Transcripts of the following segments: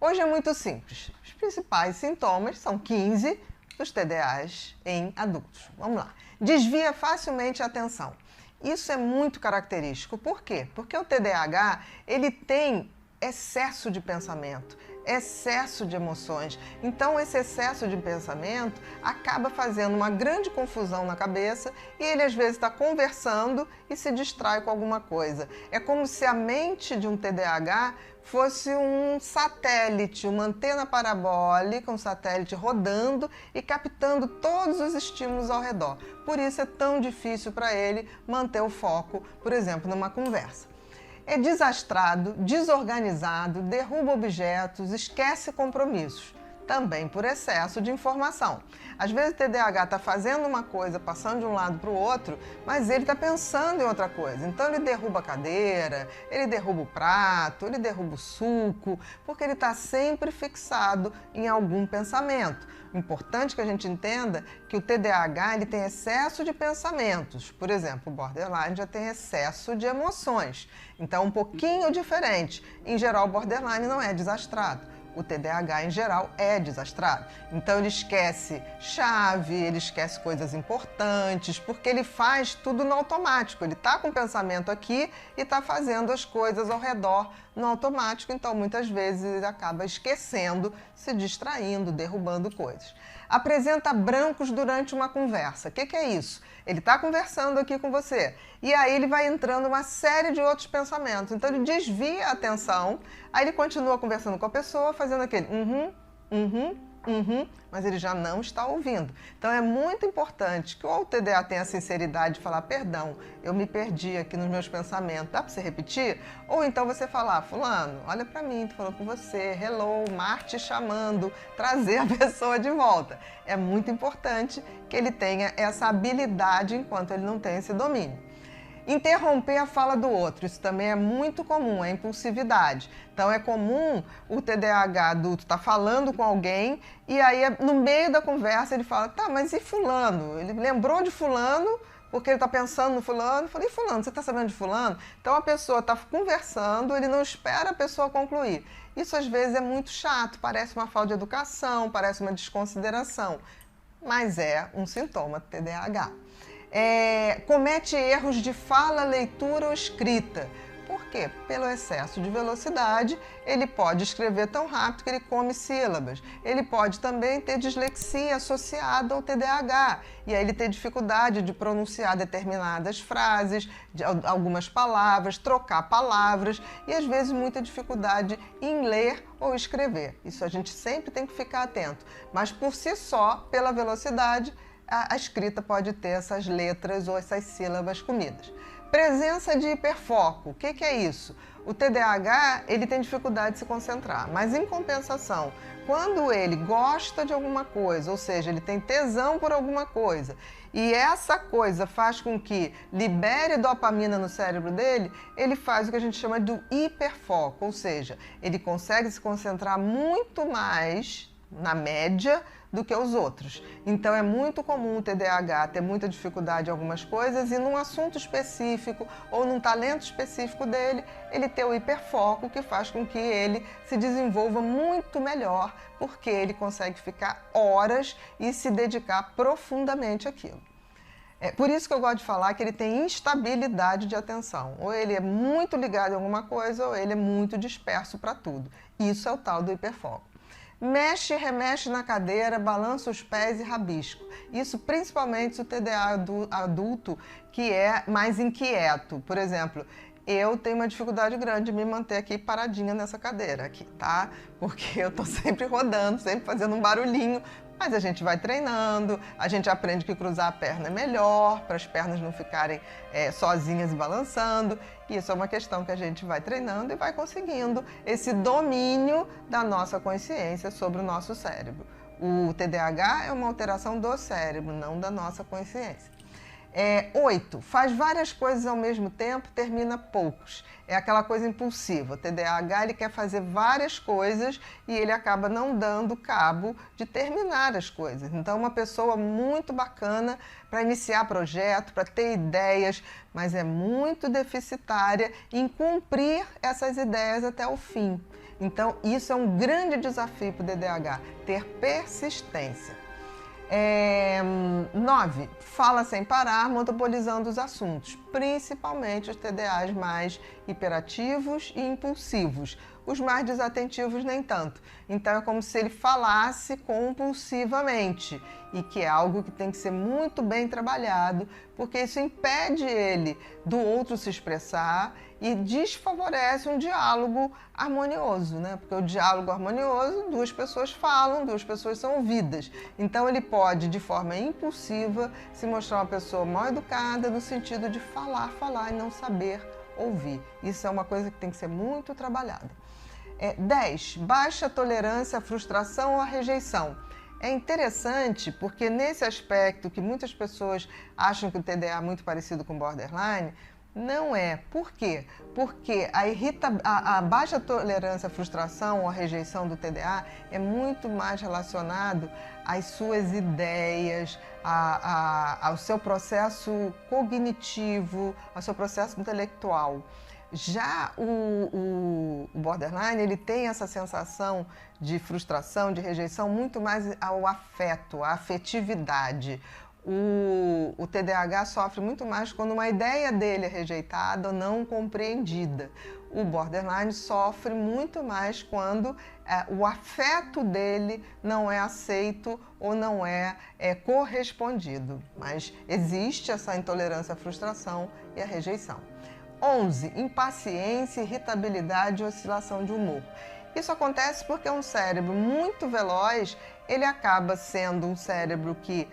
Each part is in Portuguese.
Hoje é muito simples. Os principais sintomas são 15 dos TDAHs em adultos. Vamos lá. Desvia facilmente a atenção. Isso é muito característico. Por quê? Porque o TDAH, ele tem excesso de pensamento, excesso de emoções. Então, esse excesso de pensamento acaba fazendo uma grande confusão na cabeça e ele, às vezes, está conversando e se distrai com alguma coisa. É como se a mente de um TDAH fosse um satélite, uma antena parabólica, um satélite rodando e captando todos os estímulos ao redor. Por isso é tão difícil para ele manter o foco, por exemplo, numa conversa. É desastrado, desorganizado, derruba objetos, esquece compromissos. Também por excesso de informação. Às vezes o TDAH está fazendo uma coisa, passando de um lado para o outro, mas ele está pensando em outra coisa. Então ele derruba a cadeira, ele derruba o prato, ele derruba o suco, porque ele está sempre fixado em algum pensamento. O importante é que a gente entenda que o TDAH ele tem excesso de pensamentos. Por exemplo, o borderline já tem excesso de emoções. Então, um pouquinho diferente. Em geral, o borderline não é desastrado. O TDAH, em geral, é desastrado. Então, ele esquece chave, ele esquece coisas importantes, porque ele faz tudo no automático. Ele está com o pensamento aqui e está fazendo as coisas ao redor no automático. Então, muitas vezes, ele acaba esquecendo, se distraindo, derrubando coisas. Apresenta brancos durante uma conversa. O que é isso? Ele está conversando aqui com você e aí ele vai entrando uma série de outros pensamentos. Então ele desvia a atenção, aí ele continua conversando com a pessoa, fazendo aquele mas ele já não está ouvindo. Então é muito importante que o TDA tenha a sinceridade de falar, perdão, eu me perdi aqui nos meus pensamentos, dá para você repetir? Ou então você falar, fulano, olha para mim, tô falando com você, hello, mar te chamando, trazer a pessoa de volta. É muito importante que ele tenha essa habilidade enquanto ele não tem esse domínio. Interromper a fala do outro, isso também é muito comum, é impulsividade. Então é comum o TDAH adulto estar falando com alguém e aí no meio da conversa ele fala, tá, mas e fulano? Ele lembrou de fulano porque ele está pensando no fulano. Eu falei, e fulano, você está sabendo de fulano? Então a pessoa está conversando, ele não espera a pessoa concluir. Isso às vezes é muito chato, parece uma falta de educação, parece uma desconsideração, mas é um sintoma do TDAH. Comete erros de fala, leitura ou escrita. Por quê? Pelo excesso de velocidade, ele pode escrever tão rápido que ele come sílabas. Ele pode também ter dislexia associada ao TDAH, e aí ele ter dificuldade de pronunciar determinadas frases, de algumas palavras, trocar palavras, e às vezes muita dificuldade em ler ou escrever. Isso a gente sempre tem que ficar atento. Mas por si só, pela velocidade, a escrita pode ter essas letras ou essas sílabas comidas. Presença de hiperfoco. O que é isso? O TDAH ele tem dificuldade de se concentrar, mas em compensação, quando ele gosta de alguma coisa, ou seja, ele tem tesão por alguma coisa, e essa coisa faz com que libere dopamina no cérebro dele, ele faz o que a gente chama de hiperfoco, ou seja, ele consegue se concentrar muito mais, na média, do que os outros. Então é muito comum o TDAH ter muita dificuldade em algumas coisas e num assunto específico ou num talento específico dele, ele ter o hiperfoco que faz com que ele se desenvolva muito melhor, porque ele consegue ficar horas e se dedicar profundamente àquilo. É por isso que eu gosto de falar que ele tem instabilidade de atenção. Ou ele é muito ligado em alguma coisa ou ele é muito disperso para tudo. Isso é o tal do hiperfoco. Mexe e remexe na cadeira, balança os pés e rabisco. Isso principalmente se o TDA adulto que é mais inquieto. Por exemplo, eu tenho uma dificuldade grande de me manter aqui paradinha nessa cadeira aqui, tá? Porque eu tô sempre rodando, sempre fazendo um barulhinho. Mas a gente vai treinando, a gente aprende que cruzar a perna é melhor, para as pernas não ficarem sozinhas e balançando. Isso é uma questão que a gente vai treinando e vai conseguindo esse domínio da nossa consciência sobre o nosso cérebro. O TDAH é uma alteração do cérebro, não da nossa consciência. 8. Faz várias coisas ao mesmo tempo, termina poucos. É aquela coisa impulsiva. O TDAH ele quer fazer várias coisas e ele acaba não dando cabo de terminar as coisas. Então, uma pessoa muito bacana para iniciar projeto, para ter ideias, mas é muito deficitária em cumprir essas ideias até o fim. Então, isso é um grande desafio para o TDAH, ter persistência. 9. Fala sem parar, monopolizando os assuntos, principalmente os TDAs mais hiperativos e impulsivos. Os mais desatentivos nem tanto. Então é como se ele falasse compulsivamente, e que é algo que tem que ser muito bem trabalhado, porque isso impede ele do outro se expressar e desfavorece um diálogo harmonioso, né? Porque o diálogo harmonioso, duas pessoas falam, duas pessoas são ouvidas. Então ele pode, de forma impulsiva, se mostrar uma pessoa mal educada no sentido de falar e não saber ouvir. Isso é uma coisa que tem que ser muito trabalhada. 10. Baixa tolerância à frustração ou à rejeição. É interessante porque nesse aspecto que muitas pessoas acham que o TDA é muito parecido com o borderline, não é. Por quê? Porque a baixa tolerância à frustração ou à rejeição do TDA é muito mais relacionado às suas ideias, ao seu processo cognitivo, ao seu processo intelectual. Já o borderline, ele tem essa sensação de frustração, de rejeição, muito mais ao afeto, à afetividade. O TDAH sofre muito mais quando uma ideia dele é rejeitada ou não compreendida. O borderline sofre muito mais quando o afeto dele não é aceito ou não é correspondido. Mas existe essa intolerância à frustração e à rejeição. 11. Impaciência, irritabilidade e oscilação de humor. Isso acontece porque um cérebro muito veloz, ele acaba sendo um cérebro que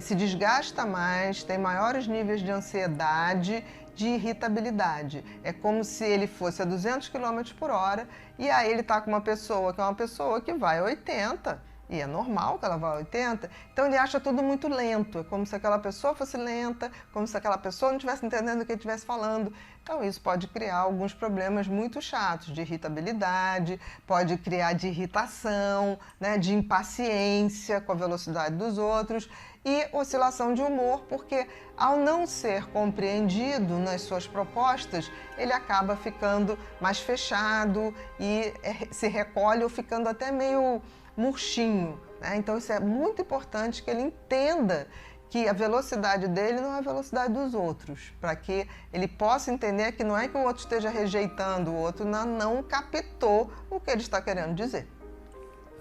se desgasta mais, tem maiores níveis de ansiedade, de irritabilidade. É como se ele fosse a 200 km por hora e aí ele está com uma pessoa que é uma pessoa que vai a 80 e é normal que ela vá a 80, então ele acha tudo muito lento, é como se aquela pessoa fosse lenta, como se aquela pessoa não estivesse entendendo o que ele estivesse falando. Então isso pode criar alguns problemas muito chatos de irritabilidade, pode criar de irritação, né, de impaciência com a velocidade dos outros e oscilação de humor, porque ao não ser compreendido nas suas propostas, ele acaba ficando mais fechado e se recolhe ou ficando até meio murchinho, né? Então isso é muito importante que ele entenda que a velocidade dele não é a velocidade dos outros, para que ele possa entender que não é que o outro esteja rejeitando, o outro não captou o que ele está querendo dizer.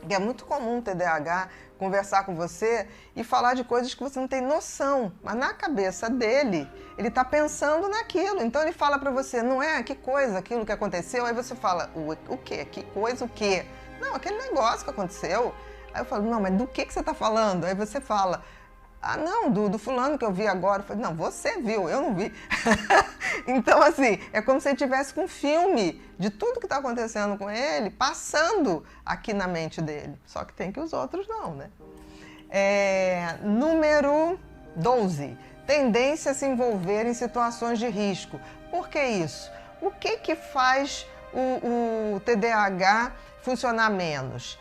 E é muito comum o TDAH conversar com você e falar de coisas que você não tem noção, mas na cabeça dele, ele está pensando naquilo. Então ele fala para você, não é? Que coisa, aquilo que aconteceu? Aí você fala, o quê? Que coisa, o quê? Não, aquele negócio que aconteceu. Aí eu falo, não, mas do que você está falando? Aí você fala, não, do fulano que eu vi agora. Eu falo, não, você viu, eu não vi. Então, assim, é como se ele estivesse com um filme de tudo que está acontecendo com ele, passando aqui na mente dele. Só que tem que os outros não, né? Número 12. Tendência a se envolver em situações de risco. Por que isso? O que faz o TDAH funcionar menos?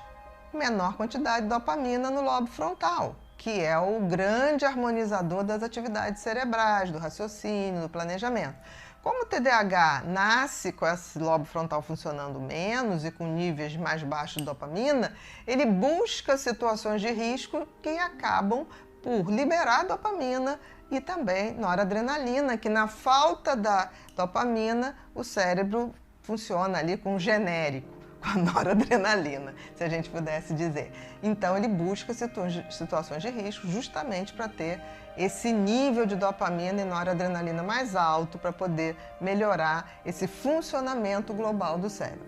Menor quantidade de dopamina no lobo frontal, que é o grande harmonizador das atividades cerebrais, do raciocínio, do planejamento. Como o TDAH nasce com esse lobo frontal funcionando menos e com níveis mais baixos de dopamina, ele busca situações de risco que acabam por liberar dopamina e também noradrenalina, que na falta da dopamina o cérebro funciona ali com um genérico, com a noradrenalina, se a gente pudesse dizer. Então ele busca situações de risco justamente para ter esse nível de dopamina e noradrenalina mais alto para poder melhorar esse funcionamento global do cérebro.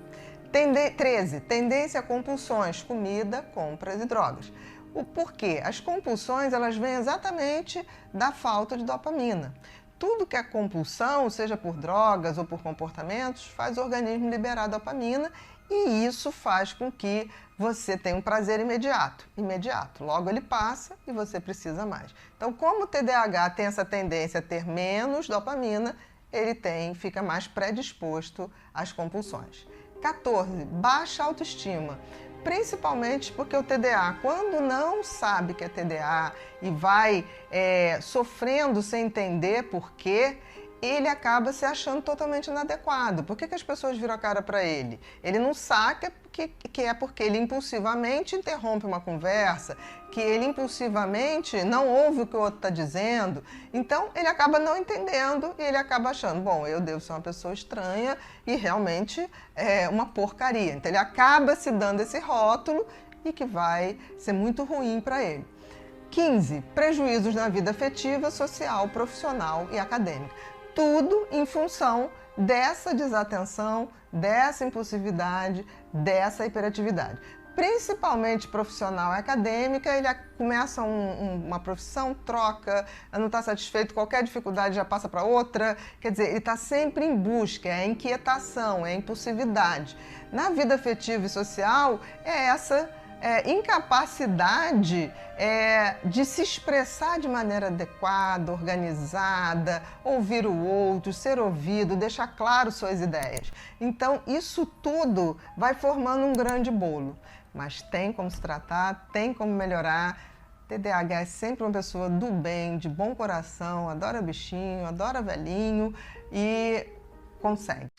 13. Tendência a compulsões, comida, compras e drogas. O porquê? As compulsões, elas vêm exatamente da falta de dopamina. Tudo que é compulsão, seja por drogas ou por comportamentos, faz o organismo liberar dopamina e isso faz com que você tenha um prazer imediato. Logo ele passa e você precisa mais. Então, como o TDAH tem essa tendência a ter menos dopamina, ele fica mais predisposto às compulsões. 14. Baixa autoestima. Principalmente porque o TDA, quando não sabe que é TDA e vai sofrendo sem entender por quê, ele acaba se achando totalmente inadequado. Por que as pessoas viram a cara para ele? Ele não saca que é porque ele impulsivamente interrompe uma conversa, que ele impulsivamente não ouve o que o outro está dizendo. Então, ele acaba não entendendo e ele acaba achando, bom, eu devo ser uma pessoa estranha e realmente é uma porcaria. Então, ele acaba se dando esse rótulo e que vai ser muito ruim para ele. 15. Prejuízos na vida afetiva, social, profissional e acadêmica. Tudo em função dessa desatenção, dessa impulsividade, dessa hiperatividade. Principalmente profissional e acadêmica, ele começa uma profissão, troca, não está satisfeito, qualquer dificuldade já passa para outra. Quer dizer, ele está sempre em busca, é a inquietação, é a impulsividade. Na vida afetiva e social, é essa incapacidade de se expressar de maneira adequada, organizada, ouvir o outro, ser ouvido, deixar claro suas ideias. Então, isso tudo vai formando um grande bolo. Mas tem como se tratar, tem como melhorar. TDAH é sempre uma pessoa do bem, de bom coração, adora bichinho, adora velhinho e consegue.